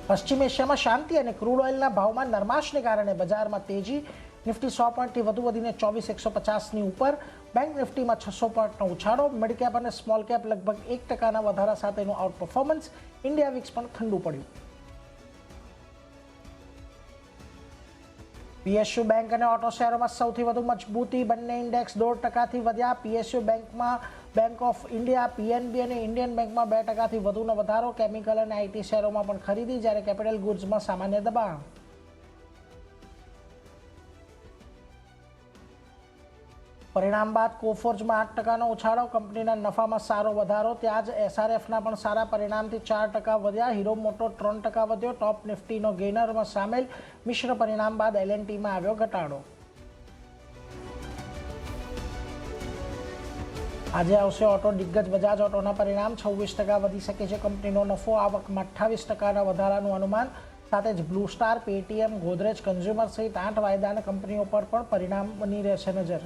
પશ્ચિમ એશિયામાં શાંતિ અને ક્રૂડ ઓઇલના ભાવમાં નરમાશને કારણે બજારમાં તેજી. નિફ્ટી 100 પોઈન્ટથી વધુ વધીને 24,150ની ઉપર. બેંક નિફ્ટીમાં 600 પોઈન્ટનો ઉછાળો. મિડ કેપ અને સ્મોલ કેપ લગભગ 1% વધારા સાથેનું આઉટ પરફોર્મન્સ. ઇન્ડિયા વિક્સ પણ ઠંડુ પડ્યું. પીએસયુ બેંક અને ઓટો શેરોમાં સૌથી વધુ મજબૂતી. બંને ઇન્ડેક્સ 1.5%થી વધ્યા. પીએસયુ બેંકમાં બેંક ઓફ ઇન્ડિયા, પીએનબી અને ઇન્ડિયન બેંકમાં 2%થી વધુનો વધારો. કેમિકલ અને આઈટી શેરોમાં પણ ખરીદી, જ્યારે કેપિટલ ગુડ્સમાં સામાન્ય દબાણ. પરિણામ બાદ કોફોર્જમાં 8%નો ઉછાળો. કંપનીના નફામાં સારો વધારો. ત્યાં જ એસઆરએફના પણ સારા પરિણામથી 4% વધ્યા. હીરો મોટો 3% વધ્યો. ટોપ નિફ્ટીનો ગેઇનરમાં સામેલ. મિશ્ર પરિણામ બાદ એલએનટીમાં આવ્યો ઘટાડો. આજે આવશે ઓટો દિગ્ગજ બજાજ ઓટોના પરિણામ. 26% વધી શકે છે કંપનીનો નફો. આવકમાં 28%ના વધારાનું અનુમાન. સાથે જ blue star, Paytm, Godrej consumer સહિત 8 વાયદાના કંપનીઓ પર પણ પરિણામની રહેશે નજર.